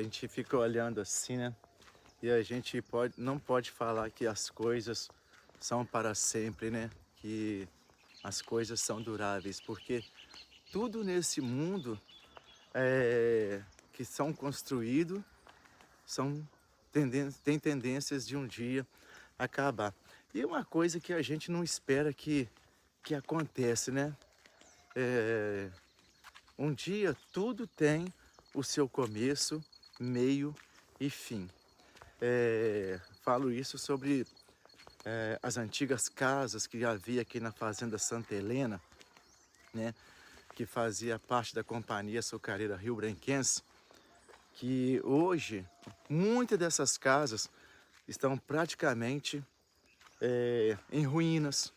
gente fica olhando assim, né? E a gente não pode falar que as coisas são para sempre, né? Que as coisas são duráveis, porque tudo nesse mundo que são construídos são tem tendências de um dia acabar. E uma coisa que a gente não espera que acontece, né? Um dia tudo tem o seu começo, meio e fim. Falo isso sobre as antigas casas que havia aqui na Fazenda Santa Helena, né? Que fazia parte da Companhia Açucareira Rio Branquense, que hoje muitas dessas casas estão praticamente em ruínas,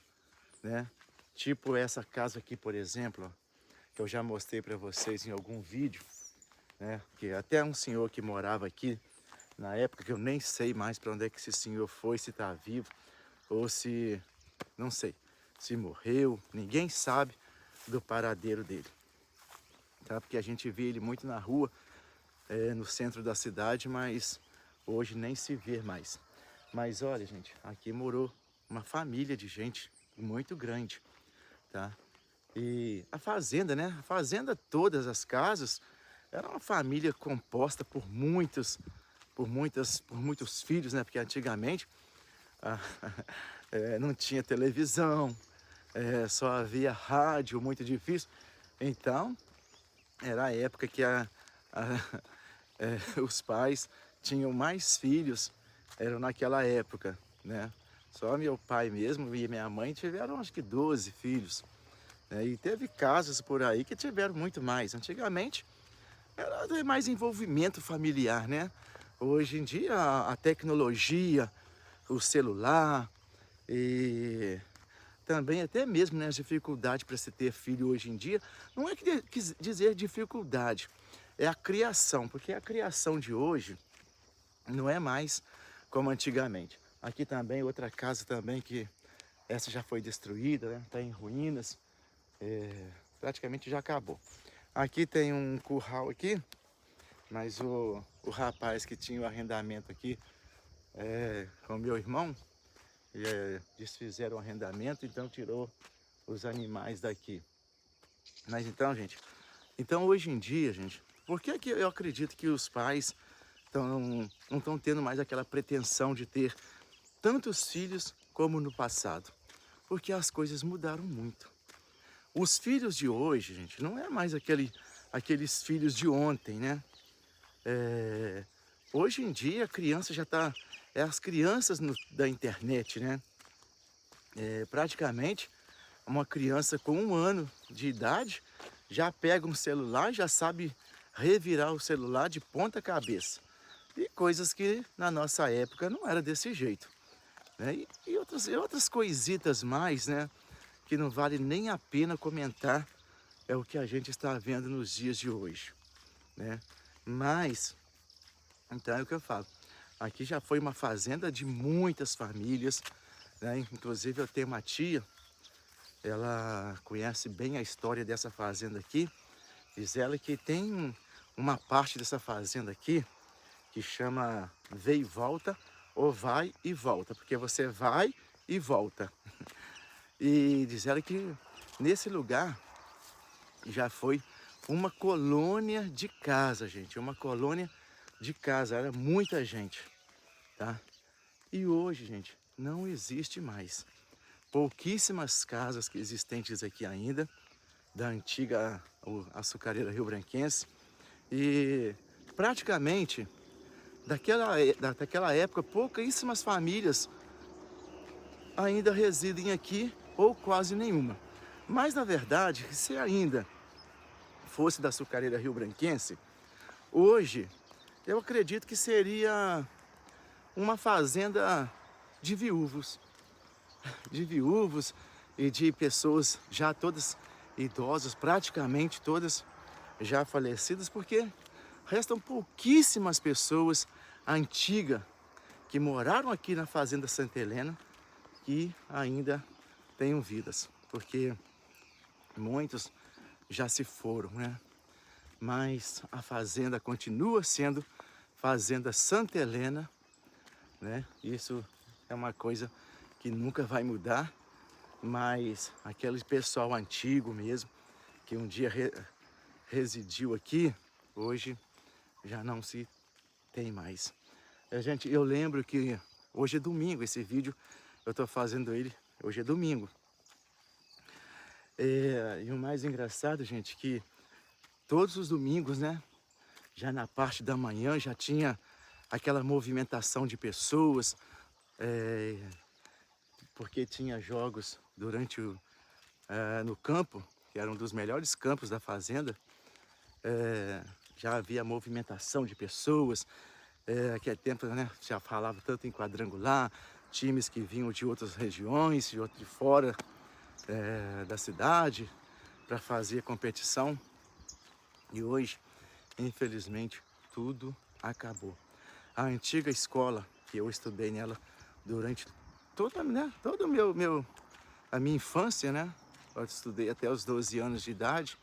né? Tipo essa casa aqui, por exemplo, ó, que eu já mostrei para vocês em algum vídeo, né? Que até um senhor que morava aqui na época, que eu nem sei mais para onde é que esse senhor foi, se está vivo ou se, não sei, se morreu, ninguém sabe do paradeiro dele, tá? Porque a gente vê ele muito na rua, no centro da cidade, mas hoje nem se vê mais. Mas olha, gente, aqui morou uma família de gente muito grande, tá? E a fazenda, né? A fazenda, todas as casas, era uma família composta por muitos filhos, né? Porque antigamente ah, não tinha televisão, só havia rádio, muito difícil. Então, era a época que os pais tinham mais filhos, eram naquela época, né? Só meu pai mesmo e minha mãe tiveram acho que 12 filhos, né? E teve casas por aí que tiveram muito mais. Antigamente era mais envolvimento familiar, né? Hoje em dia a tecnologia, o celular e também até mesmo, né, as dificuldades para se ter filho hoje em dia, não é que quis dizer dificuldade, é a criação, porque a criação de hoje não é mais como antigamente. Aqui também, outra casa também que essa já foi destruída, né? Está em ruínas, praticamente já acabou. Aqui tem um curral aqui, mas o rapaz que tinha o arrendamento aqui com o meu irmão, desfizeram o arrendamento, então tirou os animais daqui. Mas então, gente, então hoje em dia, gente, por que que eu acredito que os pais não estão tendo mais aquela pretensão de ter tantos filhos como no passado? Porque as coisas mudaram muito. Os filhos de hoje, gente, não é mais aqueles filhos de ontem, né? Hoje em dia a criança já está... as crianças da internet, né? Praticamente uma criança com 1 ano de idade já pega um celular, já sabe revirar o celular de ponta cabeça. E coisas que na nossa época não era desse jeito, né? E outras coisitas mais, né? Que não vale nem a pena comentar, é o que a gente está vendo nos dias de hoje, né? Mas, então é o que eu falo. Aqui já foi uma fazenda de muitas famílias, né? Inclusive eu tenho uma tia, ela conhece bem a história dessa fazenda aqui. Diz ela que tem uma parte dessa fazenda aqui que chama Vem e Volta ou Vai e Volta, porque você vai e volta. E diz ela que nesse lugar já foi uma colônia de casa, gente, uma colônia de casa, era muita gente, tá? E hoje, gente, não existe mais. Pouquíssimas casas que existentes aqui ainda, da antiga açucareira Rio Branquense, e praticamente daquela época, pouquíssimas famílias ainda residem aqui, ou quase nenhuma. Mas na verdade, se ainda fosse da açucareira Rio Branquense, hoje eu acredito que seria uma fazenda de viúvos, e de pessoas já todas idosas, praticamente todas já falecidas, porque restam pouquíssimas pessoas antigas que moraram aqui na Fazenda Santa Helena que ainda tenham vidas, porque muitos já se foram, né? Mas a fazenda continua sendo Fazenda Santa Helena, né? Isso é uma coisa que nunca vai mudar, mas aquele pessoal antigo mesmo, que um dia residiu aqui, hoje já não se tem mais. Gente, eu lembro que hoje é domingo, esse vídeo eu tô fazendo ele, hoje é domingo. E o mais engraçado, gente, que todos os domingos, né, já na parte da manhã já tinha aquela movimentação de pessoas, porque tinha jogos durante no campo, que era um dos melhores campos da fazenda. Já havia movimentação de pessoas. Aquele tempo, né, já falava tanto em quadrangular, times que vinham de outras regiões, de fora da cidade, para fazer competição. E hoje, infelizmente, tudo acabou. A antiga escola, que eu estudei nela durante toda, né, a minha infância, né? Eu estudei até os 12 anos de idade.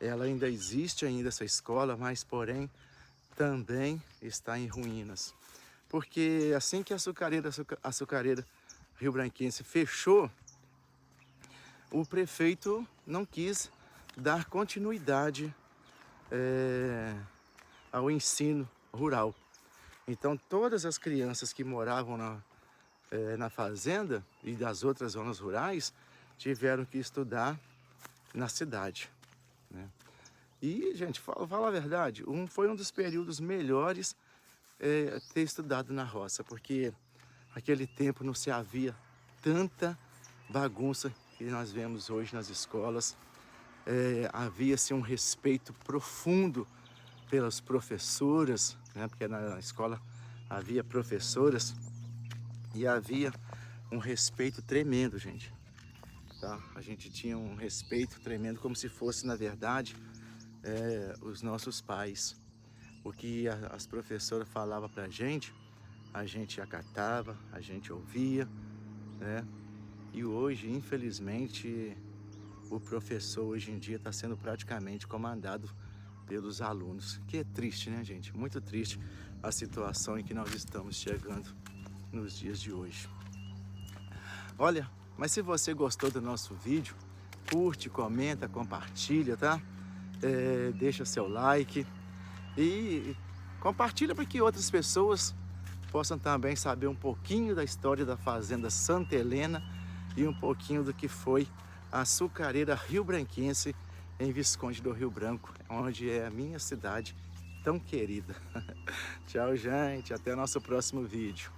Ela ainda existe, ainda essa escola, mas porém também está em ruínas. Porque assim que a açucareira Riobranquense fechou, o prefeito não quis dar continuidade ao ensino rural. Então todas as crianças que moravam na fazenda e das outras zonas rurais tiveram que estudar na cidade, né? E, gente, fala a verdade, foi um dos períodos melhores ter estudado na roça, porque naquele tempo não se havia tanta bagunça que nós vemos hoje nas escolas. Havia-se um respeito profundo pelas professoras, né? Porque na escola havia professoras e havia um respeito tremendo, gente. Tá? A gente tinha um respeito tremendo, como se fosse, na verdade, os nossos pais. O que as professoras falavam pra gente, a gente acatava, a gente ouvia, né? E hoje, infelizmente, o professor hoje em dia está sendo praticamente comandado pelos alunos. Que é triste, né, gente? Muito triste a situação em que nós estamos chegando nos dias de hoje. Olha, mas se você gostou do nosso vídeo, curte, comenta, compartilha, tá? Deixa seu like e compartilha para que outras pessoas possam também saber um pouquinho da história da Fazenda Santa Helena e um pouquinho do que foi a açucareira Riobranquense em Visconde do Rio Branco, onde é a minha cidade tão querida. Tchau, gente. Até o nosso próximo vídeo.